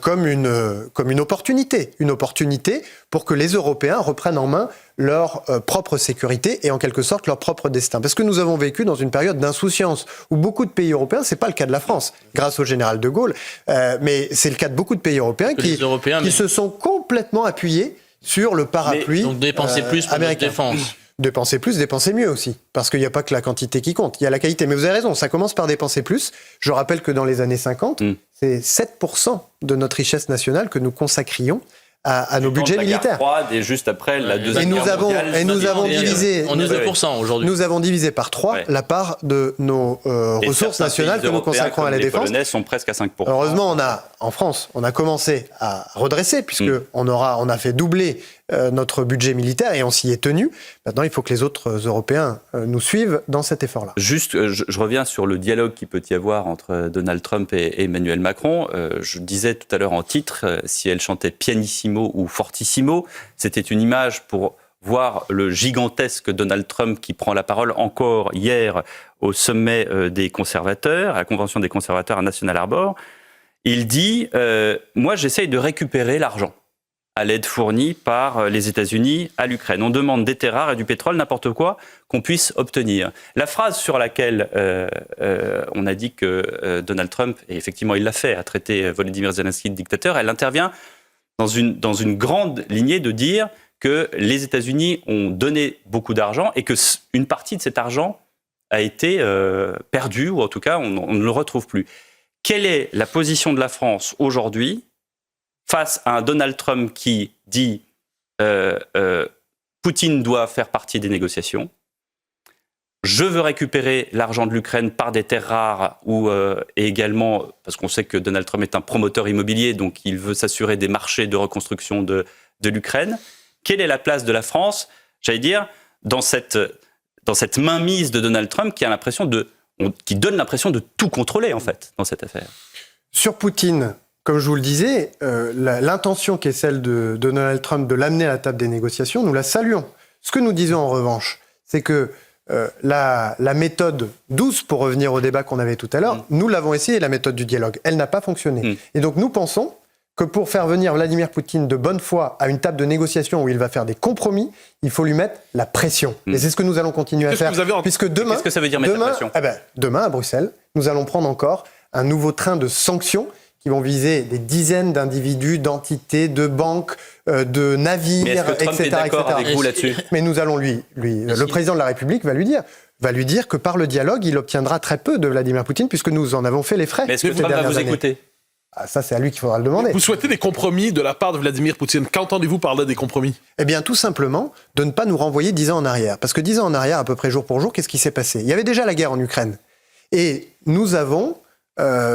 comme une opportunité pour que les Européens reprennent en main leur propre sécurité et en quelque sorte leur propre destin. Parce que nous avons vécu dans une période d'insouciance où beaucoup de pays européens, c'est pas le cas de la France, grâce au général de Gaulle, mais c'est le cas de beaucoup de pays européens qui se sont complètement appuyés sur le parapluie donc dépenser plus pour notre défense. Dépenser plus, dépenser mieux aussi. Parce qu'il n'y a pas que la quantité qui compte, il y a la qualité. Mais vous avez raison, ça commence par dépenser plus. Je rappelle que dans les années 50, c'est 7% de notre richesse nationale que nous consacrions à nos budgets militaires. Et juste après la deuxième guerre mondiale. Et nous avons divisé. On est 2% aujourd'hui. Nous avons divisé par 3 la part de nos ressources nationales que nous consacrons à la défense. Les Polonais sont presque à 5%. Heureusement, en France, on a commencé à redresser puisque on a fait doubler notre budget militaire et on s'y est tenu. Maintenant, il faut que les autres Européens nous suivent dans cet effort-là. Juste, je reviens sur le dialogue qu'il peut y avoir entre Donald Trump et Emmanuel Macron. Je disais tout à l'heure en titre, si elle chantait pianissimo ou fortissimo, c'était une image pour voir le gigantesque Donald Trump qui prend la parole encore hier au sommet des conservateurs, à la convention des conservateurs à National Harbor. Il dit « Moi, j'essaye de récupérer l'argent à l'aide fournie par les États-Unis à l'Ukraine. On demande des terres rares et du pétrole, n'importe quoi qu'on puisse obtenir. » La phrase sur laquelle on a dit que Donald Trump, et effectivement il l'a fait, a traité Volodymyr Zelensky de dictateur, elle intervient dans une grande lignée de dire que les États-Unis ont donné beaucoup d'argent et qu'une partie de cet argent a été perdue, ou en tout cas on ne le retrouve plus. Quelle est la position de la France aujourd'hui face à un Donald Trump qui dit Poutine doit faire partie des négociations, je veux récupérer l'argent de l'Ukraine par des terres rares et également, parce qu'on sait que Donald Trump est un promoteur immobilier, donc il veut s'assurer des marchés de reconstruction de l'Ukraine. Quelle est la place de la France, j'allais dire, dans cette mainmise de Donald Trump qui donne l'impression de tout contrôler, en fait, dans cette affaire? Sur Poutine, comme je vous le disais, l'intention qui est celle de Donald Trump de l'amener à la table des négociations, nous la saluons. Ce que nous disons en revanche, c'est que la méthode douce, pour revenir au débat qu'on avait tout à l'heure, nous l'avons essayé, la méthode du dialogue. Elle n'a pas fonctionné. Et donc nous pensons que pour faire venir Vladimir Poutine de bonne foi à une table de négociation où il va faire des compromis, il faut lui mettre la pression. Et c'est ce que nous allons continuer à faire. Puisque demain, qu'est-ce que ça veut dire mettre la pression ? Demain, à Bruxelles, nous allons prendre encore un nouveau train de sanctions qui vont viser des dizaines d'individus, d'entités, de banques, de navires, etc. Mais est-ce que Trump est d'accord avec vous là-dessus ? Mais nous allons le président de la République va lui dire que par le dialogue, il obtiendra très peu de Vladimir Poutine, puisque nous en avons fait les frais. Mais est-ce que Trump va vous écouter ? Ça, c'est à lui qu'il faudra le demander. Vous souhaitez des compromis de la part de Vladimir Poutine. Qu'entendez-vous par là des compromis? Eh bien, tout simplement, de ne pas nous renvoyer 10 ans en arrière. Parce que 10 ans en arrière, à peu près jour pour jour, qu'est-ce qui s'est passé ? Il y avait déjà la guerre en Ukraine. Et nous avons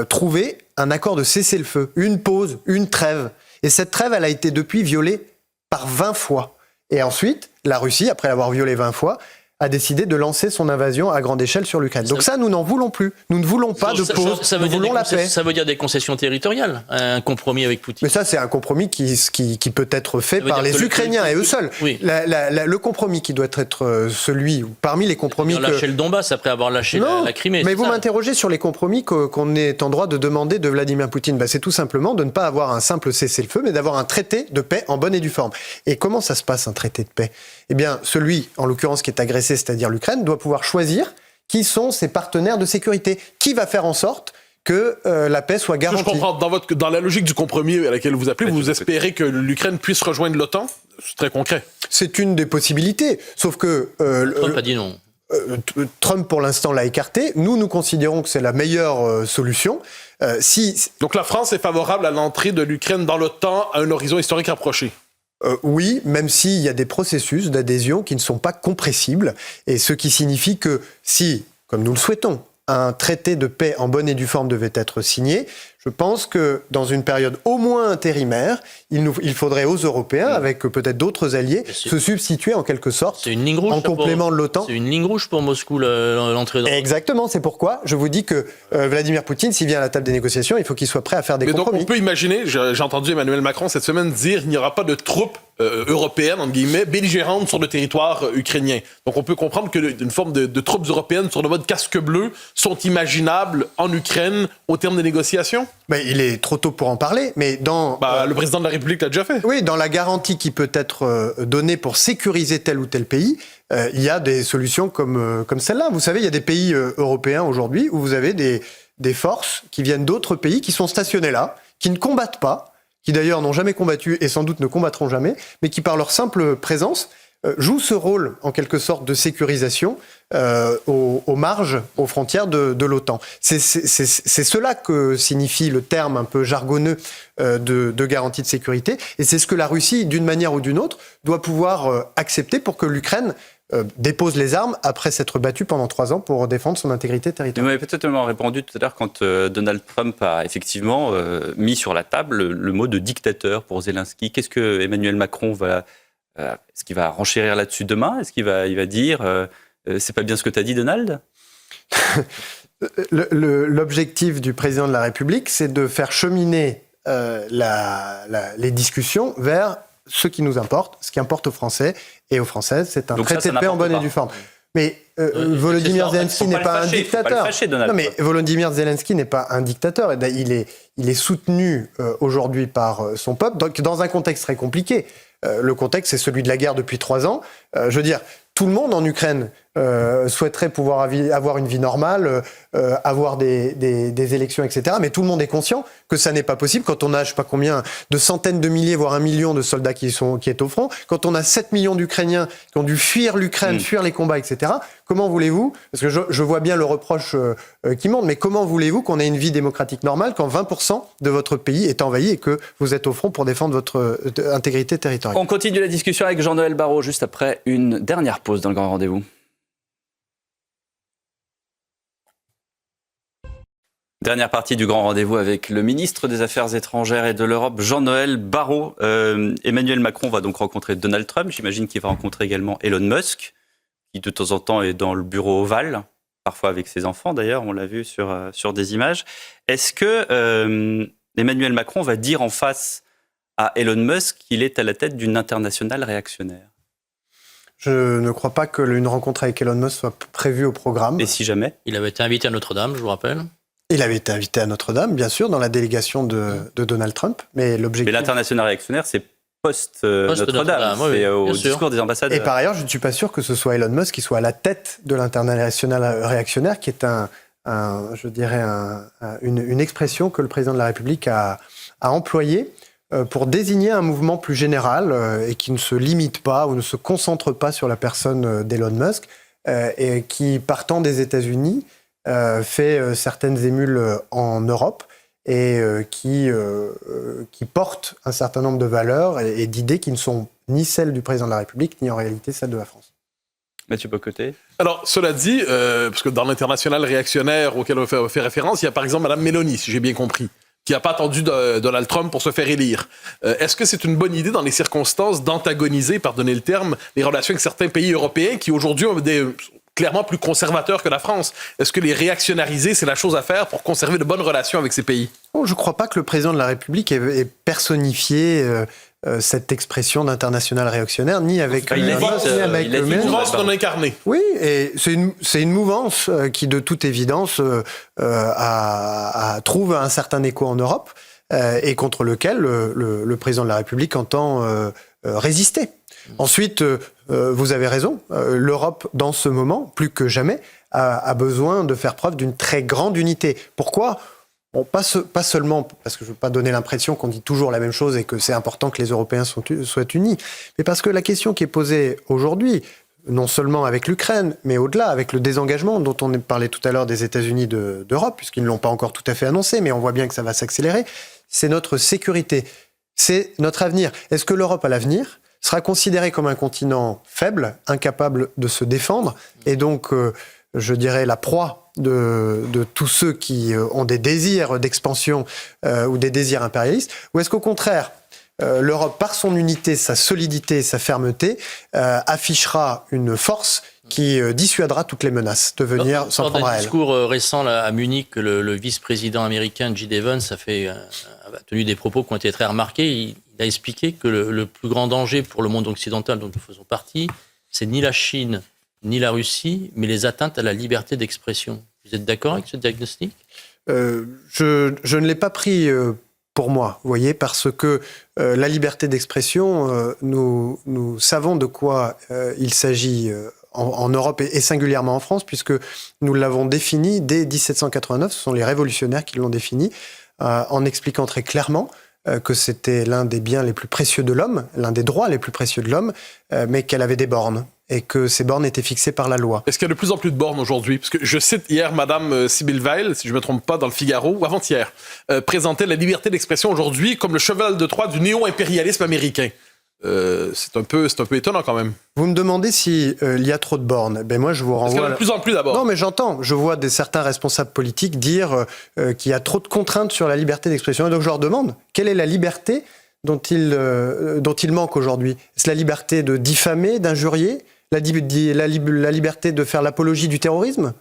trouvé un accord de cessez-le-feu, une pause, une trêve. Et cette trêve, elle a été depuis violée par 20 fois. Et ensuite, la Russie, après l'avoir violée 20 fois, a décidé de lancer son invasion à grande échelle sur l'Ukraine. Donc ça, nous n'en voulons plus. Nous ne voulons pas de pause, nous voulons la paix. Ça veut dire des concessions territoriales, un compromis avec Poutine. Mais ça, c'est un compromis qui peut être fait par les Ukrainiens et eux seuls. Oui. Le compromis qui doit être celui, parmi les compromis que... lâché le Donbass après avoir lâché la Crimée. Mais vous m'interrogez sur les compromis qu'on est en droit de demander de Vladimir Poutine. C'est tout simplement de ne pas avoir un simple cessez-le-feu, mais d'avoir un traité de paix en bonne et due forme. Et comment ça se passe, un traité de paix ? Eh bien, celui, en l'occurrence, qui est agressé, c'est-à-dire l'Ukraine, doit pouvoir choisir qui sont ses partenaires de sécurité, qui va faire en sorte que la paix soit garantie. Je comprends, dans la logique du compromis à laquelle vous appelez, vous espérez que l'Ukraine puisse rejoindre l'OTAN? C'est très concret. C'est une des possibilités, sauf que... Trump a dit non. Trump, pour l'instant, l'a écarté. Nous considérons que c'est la meilleure solution. Donc la France est favorable à l'entrée de l'Ukraine dans l'OTAN à un horizon historique rapproché? Oui, même s'il y a des processus d'adhésion qui ne sont pas compressibles, et ce qui signifie que si, comme nous le souhaitons, un traité de paix en bonne et due forme devait être signé, je pense que dans une période au moins intérimaire, il faudrait aux Européens, avec peut-être d'autres alliés, se substituer en quelque sorte en complément de l'OTAN. C'est une ligne rouge pour Moscou, l'entrée dans... Exactement, c'est pourquoi je vous dis que Vladimir Poutine, s'il vient à la table des négociations, il faut qu'il soit prêt à faire des compromis. Donc on peut imaginer, j'ai entendu Emmanuel Macron cette semaine dire qu'il n'y aura pas de troupes européennes, entre guillemets, belligérantes sur le territoire ukrainien. Donc on peut comprendre qu'une forme de troupes européennes sur le mode casque bleu sont imaginables en Ukraine au terme des négociations? Il est trop tôt pour en parler, mais le président de la République l'a déjà fait. Oui, dans la garantie qui peut être donnée pour sécuriser tel ou tel pays, il y a des solutions comme celle-là. Vous savez, il y a des pays européens aujourd'hui où vous avez des forces qui viennent d'autres pays, qui sont stationnées là, qui ne combattent pas, qui d'ailleurs n'ont jamais combattu et sans doute ne combattront jamais, mais qui par leur simple présence jouent ce rôle en quelque sorte de sécurisation aux marges, aux frontières de l'OTAN. C'est cela que signifie le terme un peu jargonneux de garantie de sécurité, et c'est ce que la Russie, d'une manière ou d'une autre, doit pouvoir accepter pour que l'Ukraine dépose les armes après s'être battue pendant 3 ans pour défendre son intégrité territoriale. Vous m'avez peut-être répondu tout à l'heure quand Donald Trump a effectivement mis sur la table le mot de dictateur pour Zelensky. Qu'est-ce que Emmanuel Macron va... Est-ce qu'il va renchérir là-dessus demain? Est-ce qu'il va dire c'est pas bien ce que tu as dit, Donald? L'objectif du président de la République, c'est de faire cheminer les discussions vers ce qui nous importe, ce qui importe aux Français et aux Françaises. C'est un traité de paix en bonne et due forme. Mais Volodymyr Zelensky n'est pas un dictateur. Non, mais Volodymyr Zelensky n'est pas un dictateur. Il est soutenu aujourd'hui par son peuple, donc dans un contexte très compliqué. Le contexte, c'est celui de la guerre depuis 3 ans. Je veux dire, tout le monde en Ukraine souhaiterait pouvoir avoir une vie normale, avoir des élections, etc. Mais tout le monde est conscient que ça n'est pas possible quand on a, je sais pas combien, de centaines de milliers, voire 1 million de soldats qui est au front, quand on a 7 millions d'Ukrainiens qui ont dû fuir l'Ukraine, fuir les combats, etc. Comment voulez-vous, parce que je vois bien le reproche qui monte, mais comment voulez-vous qu'on ait une vie démocratique normale quand 20% de votre pays est envahi et que vous êtes au front pour défendre votre intégrité territoriale? On continue la discussion avec Jean-Noël Barrot juste après une dernière pause dans le Grand Rendez-vous. Dernière partie du grand rendez-vous avec le ministre des Affaires étrangères et de l'Europe, Jean-Noël Barrot. Emmanuel Macron va donc rencontrer Donald Trump. J'imagine qu'il va rencontrer également Elon Musk, qui de temps en temps est dans le bureau ovale, parfois avec ses enfants d'ailleurs, on l'a vu sur des images. Est-ce que Emmanuel Macron va dire en face à Elon Musk qu'il est à la tête d'une internationale réactionnaire? Je ne crois pas qu'une rencontre avec Elon Musk soit prévue au programme. Et si jamais? Il avait été invité à Notre-Dame, je vous rappelle. Il avait été invité à Notre-Dame, bien sûr, dans la délégation de Donald Trump. Mais l'international réactionnaire, c'est post-Notre-Dame, oui, c'est au sûr. discours des ambassadeurs. Et par ailleurs, je ne suis pas sûr que ce soit Elon Musk qui soit à la tête de l'international réactionnaire, qui est une expression que le président de la République a employée pour désigner un mouvement plus général et qui ne se limite pas ou ne se concentre pas sur la personne d'Elon Musk et qui, partant des États-Unis, fait certaines émules en Europe et qui porte un certain nombre de valeurs et d'idées qui ne sont ni celles du président de la République, ni en réalité celles de la France. Mathieu Bocoté. Alors, cela dit, parce que dans l'international réactionnaire auquel on fait référence, il y a par exemple Mme Meloni, si j'ai bien compris, qui n'a pas attendu Donald Trump pour se faire élire. Est-ce que c'est une bonne idée, dans les circonstances, d'antagoniser, pardonnez le terme, les relations avec certains pays européens qui, aujourd'hui, ont clairement plus conservateurs que la France? Est-ce que les réactionnariser, c'est la chose à faire pour conserver de bonnes relations avec ces pays? Je ne crois pas que le président de la République ait personnifié cette expression d'international réactionnaire, ni avec une mouvance non incarnée. Oui, et c'est une mouvance qui, de toute évidence, trouve un certain écho en Europe et contre lequel le président de la République entend résister. Ensuite, vous avez raison, l'Europe, dans ce moment, plus que jamais, a besoin de faire preuve d'une très grande unité. Pourquoi ? Bon, pas seulement, parce que je ne veux pas donner l'impression qu'on dit toujours la même chose et que c'est important que les Européens soient unis, mais parce que la question qui est posée aujourd'hui, non seulement avec l'Ukraine, mais au-delà, avec le désengagement dont on parlait tout à l'heure des États-Unis d'Europe, puisqu'ils ne l'ont pas encore tout à fait annoncé, mais on voit bien que ça va s'accélérer, c'est notre sécurité, c'est notre avenir. Est-ce que l'Europe, à l'avenir, sera considérée comme un continent faible, incapable de se défendre, et donc, je dirais, la proie de tous ceux qui ont des désirs d'expansion ou des désirs impérialistes, ou est-ce qu'au contraire, l'Europe, par son unité, sa solidité, sa fermeté, affichera une force qui dissuadera toutes les menaces de venir s'en prendre à elle? Dans un discours récent là, à Munich, le vice-président américain J.D. Vance a tenu des propos qui ont été très remarqués. Il a expliqué que le plus grand danger pour le monde occidental dont nous faisons partie, c'est ni la Chine ni la Russie, mais les atteintes à la liberté d'expression. Vous êtes d'accord avec ce diagnostic ? Je ne l'ai pas pris pour moi, vous voyez, parce que la liberté d'expression, nous savons de quoi il s'agit en Europe et singulièrement en France, puisque nous l'avons défini dès 1789, ce sont les révolutionnaires qui l'ont défini, en expliquant très clairement que c'était l'un des biens les plus précieux de l'homme, l'un des droits les plus précieux de l'homme, mais qu'elle avait des bornes, et que ces bornes étaient fixées par la loi. Est-ce qu'il y a de plus en plus de bornes aujourd'hui? Parce que je cite hier Madame Sibylle Veil, si je ne me trompe pas, dans le Figaro, ou avant-hier, présentait la liberté d'expression aujourd'hui comme le cheval de Troie du néo-impérialisme américain. C'est un peu étonnant quand même. Vous me demandez s'il y a trop de bornes. Ben moi, je vous renvoie... Est-ce qu'il y en a de plus en plus d'abord? Non, mais j'entends. Je vois certains responsables politiques dire qu'il y a trop de contraintes sur la liberté d'expression. Et donc je leur demande, quelle est la liberté dont il manque aujourd'hui? Est-ce la liberté de diffamer, d'injurier? La liberté de faire l'apologie du terrorisme?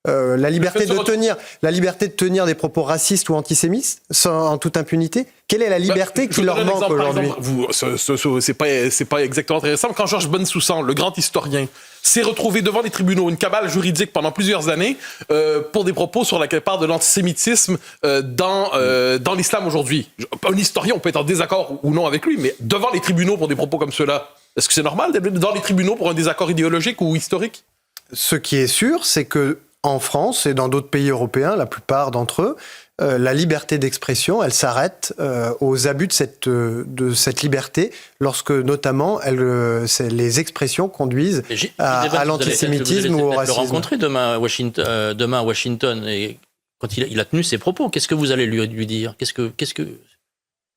La liberté de tenir des propos racistes ou antisémites en toute impunité? Quelle est la liberté qui leur manque aujourd'hui? C'est pas exactement intéressant. Quand Georges Bensoussan, le grand historien, s'est retrouvé devant les tribunaux, une cabale juridique pendant plusieurs années, pour des propos sur la part de l'antisémitisme dans l'islam aujourd'hui. Un historien, on peut être en désaccord ou non avec lui, mais devant les tribunaux pour des propos comme ceux-là, est-ce que c'est normal d'être dans les tribunaux pour un désaccord idéologique ou historique? Ce qui est sûr, c'est que en France et dans d'autres pays européens, la plupart d'entre eux, la liberté d'expression, elle s'arrête aux abus de cette liberté, lorsque notamment les expressions conduisent à l'antisémitisme ou au racisme. Vous allez le rencontrer demain à Washington, et quand il a tenu ses propos, qu'est-ce que vous allez lui dire?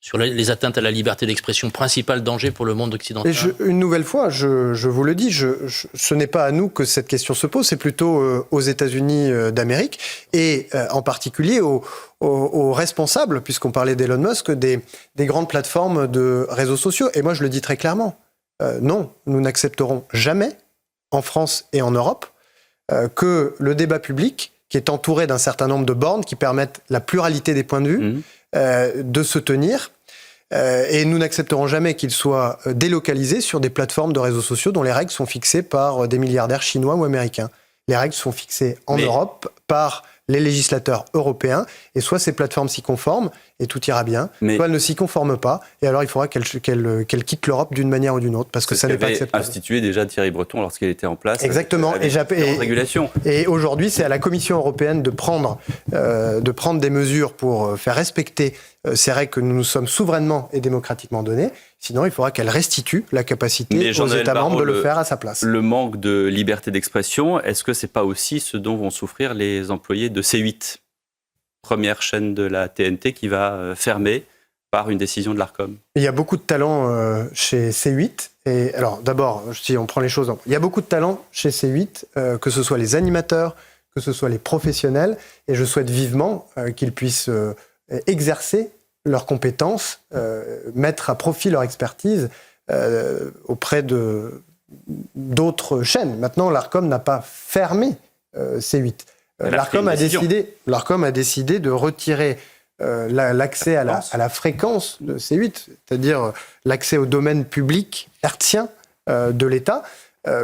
sur les atteintes à la liberté d'expression, principal danger pour le monde occidental. Et une nouvelle fois, je vous le dis, ce n'est pas à nous que cette question se pose, c'est plutôt aux États-Unis d'Amérique et en particulier aux responsables, puisqu'on parlait d'Elon Musk, des grandes plateformes de réseaux sociaux. Et moi, je le dis très clairement, non, nous n'accepterons jamais, en France et en Europe, que le débat public, qui est entouré d'un certain nombre de bornes qui permettent la pluralité des points de vue, de se tenir. Et nous n'accepterons jamais qu'il soit délocalisé sur des plateformes de réseaux sociaux dont les règles sont fixées par des milliardaires chinois ou américains. Les règles sont fixées en Europe par les législateurs européens, et soit ces plateformes s'y conforment, et tout ira bien, soit elles ne s'y conforment pas, et alors il faudra qu'elles quittent l'Europe d'une manière ou d'une autre, parce que ça n'est pas acceptable. Institué déjà Thierry Breton lorsqu'il était en place. Exactement, avec régulation. Et aujourd'hui, c'est à la Commission européenne de prendre des mesures pour faire respecter ces règles que nous nous sommes souverainement et démocratiquement données. Sinon, il faudra qu'elle restitue la capacité aux États membres de le faire à sa place. Le manque de liberté d'expression, est-ce que c'est pas aussi ce dont vont souffrir les employés de C8, première chaîne de la TNT qui va fermer par une décision de l'Arcom? Il y a beaucoup de talent chez C8. Et alors, d'abord, si on prend les choses, il y a beaucoup de talent chez C8, que ce soit les animateurs, que ce soit les professionnels, et je souhaite vivement qu'ils puissent exercer leurs compétences, mettre à profit leur expertise auprès d'autres chaînes. Maintenant, l'Arcom n'a pas fermé C8. L'Arcom a décidé de retirer l'accès à la fréquence de C8, c'est-à-dire l'accès au domaine public hertzien de l'État,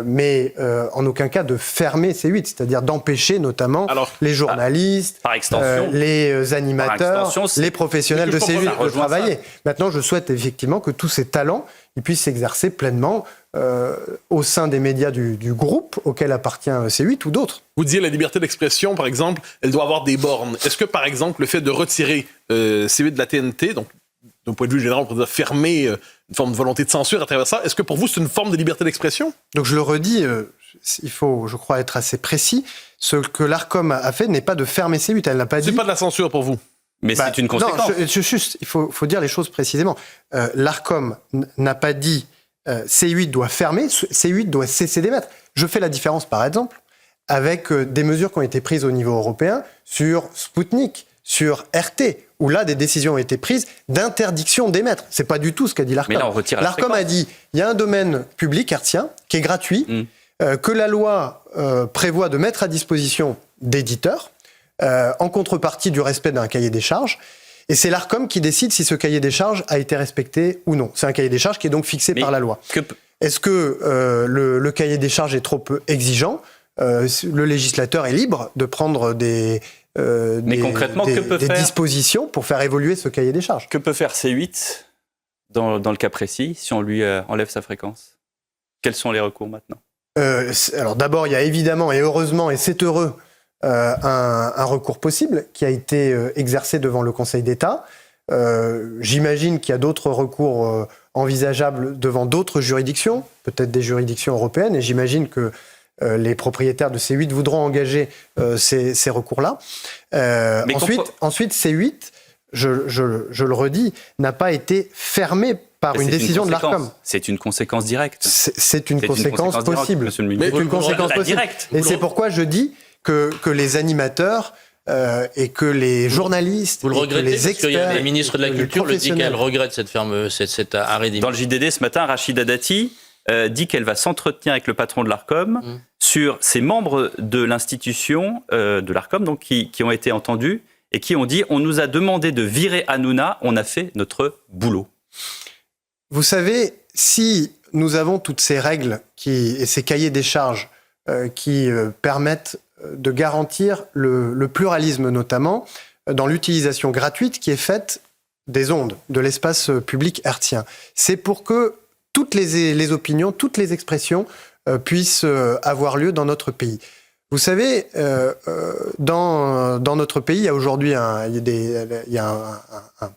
mais en aucun cas de fermer C8, c'est-à-dire d'empêcher notamment les journalistes, par extension, les animateurs, les professionnels de C8 de travailler. Maintenant, je souhaite effectivement que tous ces talents ils puissent s'exercer pleinement au sein des médias du groupe auquel appartient C8 ou d'autres. Vous disiez la liberté d'expression, par exemple, elle doit avoir des bornes. Est-ce que, par exemple, le fait de retirer C8 de la TNT, donc d'un point de vue général, on pourrait fermer une forme de volonté de censure à travers ça, est-ce que pour vous, c'est une forme de liberté d'expression? Donc je le redis, il faut, je crois, être assez précis. Ce que l'Arcom a fait n'est pas de fermer C8, elle n'a pas dit... C'est pas de la censure pour vous? Mais c'est une conséquence. Non, juste, il faut dire les choses précisément. L'Arcom n'a pas dit C8 doit fermer, C8 doit cesser d'émettre. Je fais la différence, par exemple, avec des mesures qui ont été prises au niveau européen sur Sputnik, sur RT, où là, des décisions ont été prises d'interdiction d'émettre. C'est pas du tout ce qu'a dit l'Arcom. Mais là, on retire l'Arcom a dit, il y a un domaine public hertzien qui est gratuit, que la loi prévoit de mettre à disposition d'éditeurs, en contrepartie du respect d'un cahier des charges. Et c'est l'Arcom qui décide si ce cahier des charges a été respecté ou non. C'est un cahier des charges qui est donc fixé par la loi. Est-ce que le cahier des charges est trop exigeant? Le législateur est libre de prendre des dispositions pour faire évoluer ce cahier des charges. Que peut faire C8 dans le cas précis si on lui enlève sa fréquence? Quels sont les recours maintenant? Alors d'abord, il y a évidemment, et heureusement, et c'est heureux, un recours possible qui a été exercé devant le Conseil d'État. J'imagine qu'il y a d'autres recours envisageables devant d'autres juridictions, peut-être des juridictions européennes, et j'imagine que les propriétaires de C8 voudront engager ces recours-là. Ensuite, C8, je le redis, n'a pas été fermé par une décision de l'Arcom. C'est une conséquence directe. C'est une conséquence possible. C'est une conséquence possible. Et c'est pourquoi je dis que les animateurs et que les journalistes, vous le regrettez, les experts, parce qu'il y a le ministre de la Culture le dit qu'elle regrette cet arrêt d'émission. Dans le JDD ce matin, Rachida Dati dit qu'elle va s'entretenir avec le patron de l'Arcom sur ces membres de l'institution de l'Arcom, donc qui ont été entendus et qui ont dit on nous a demandé de virer Hanouna, on a fait notre boulot. Vous savez, si nous avons toutes ces règles et ces cahiers des charges qui permettent de garantir le pluralisme, notamment dans l'utilisation gratuite qui est faite des ondes, de l'espace public hertzien, c'est pour que toutes les opinions, toutes les expressions puissent avoir lieu dans notre pays. Vous savez, dans notre pays, il y a aujourd'hui un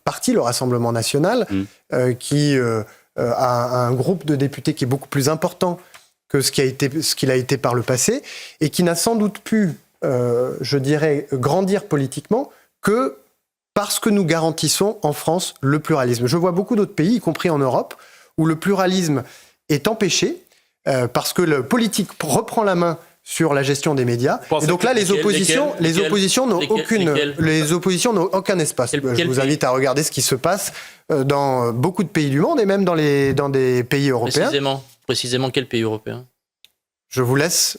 parti, le Rassemblement national, qui a un groupe de députés qui est beaucoup plus important que ce qu'il a été par le passé, et qui n'a sans doute pu, je dirais, grandir politiquement que parce que nous garantissons en France le pluralisme. Je vois beaucoup d'autres pays, y compris en Europe, où le pluralisme est empêché parce que le politique reprend la main sur la gestion des médias. Et donc là, les oppositions n'ont aucun espace. Je vous invite à regarder ce qui se passe dans beaucoup de pays du monde et même dans des pays européens. Précisément quel pays européen ? Je vous laisse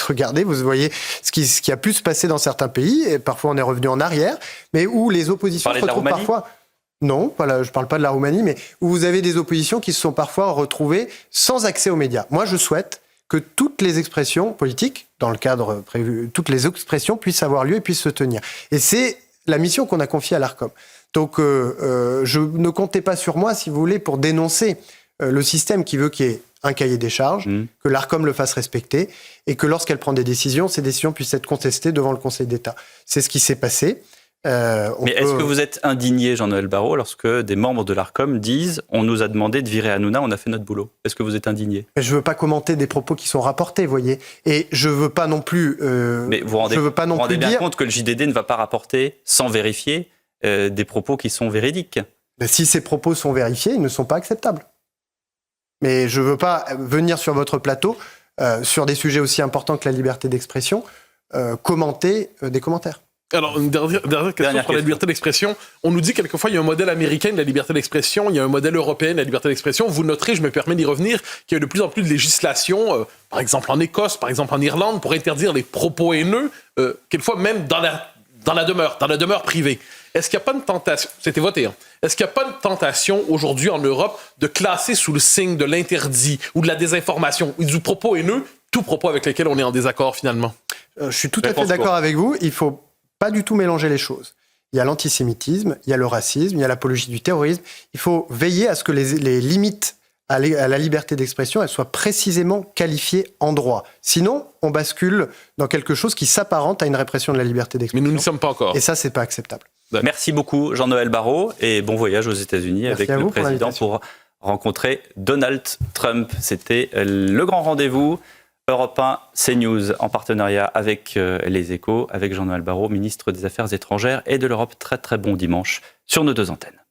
regarder. Vous voyez ce qui a pu se passer dans certains pays, et parfois on est revenu en arrière, mais où les oppositions se retrouvent parfois. Non, voilà, je ne parle pas de la Roumanie, mais où vous avez des oppositions qui se sont parfois retrouvées sans accès aux médias. Moi, je souhaite que toutes les expressions politiques, dans le cadre prévu, toutes les expressions puissent avoir lieu et puissent se tenir. Et c'est la mission qu'on a confiée à l'Arcom. Donc, je ne comptez pas sur moi, si vous voulez, pour dénoncer le système qui veut qu'il y ait un cahier des charges, que l'Arcom le fasse respecter, et que lorsqu'elle prend des décisions, ces décisions puissent être contestées devant le Conseil d'État. C'est ce qui s'est passé. Mais est-ce que vous êtes indigné, Jean-Noël Barrot, lorsque des membres de l'Arcom disent « on nous a demandé de virer Hanouna, on a fait notre boulot ». Est-ce que vous êtes indigné ? Je ne veux pas commenter des propos qui sont rapportés, vous voyez. Et je ne veux pas non plus... Mais vous rendez bien compte que le JDD ne va pas rapporter, sans vérifier, des propos qui sont véridiques. Mais si ces propos sont vérifiés, ils ne sont pas acceptables. Mais je ne veux pas venir sur votre plateau, sur des sujets aussi importants que la liberté d'expression, commenter des commentaires. Alors, une dernière question sur la liberté d'expression. On nous dit quelquefois qu'il y a un modèle américain de la liberté d'expression, il y a un modèle européen de la liberté d'expression. Vous noterez, je me permets d'y revenir, qu'il y a de plus en plus de législation, par exemple en Écosse, par exemple en Irlande, pour interdire les propos haineux, quelquefois même dans la demeure privée. Est-ce qu'il n'y a pas une tentation, c'était voté, est-ce qu'il n'y a pas une tentation aujourd'hui en Europe de classer sous le signe de l'interdit ou de la désinformation ou du propos haineux, tout propos avec lequel on est en désaccord finalement? Je suis tout à fait d'accord avec vous. Il faut pas du tout mélanger les choses. Il y a l'antisémitisme, il y a le racisme, il y a l'apologie du terrorisme. Il faut veiller à ce que les limites à la liberté d'expression, elles soient précisément qualifiées en droit. Sinon, on bascule dans quelque chose qui s'apparente à une répression de la liberté d'expression. Mais nous n'y sommes pas encore. Et ça, c'est pas acceptable. Merci beaucoup, Jean-Noël Barrot, et bon voyage aux États-Unis avec le président pour rencontrer Donald Trump. C'était le grand rendez-vous. Europe 1, CNews, en partenariat avec Les Échos, avec Jean-Noël Barrot, ministre des Affaires étrangères et de l'Europe. Très très bon dimanche sur nos deux antennes.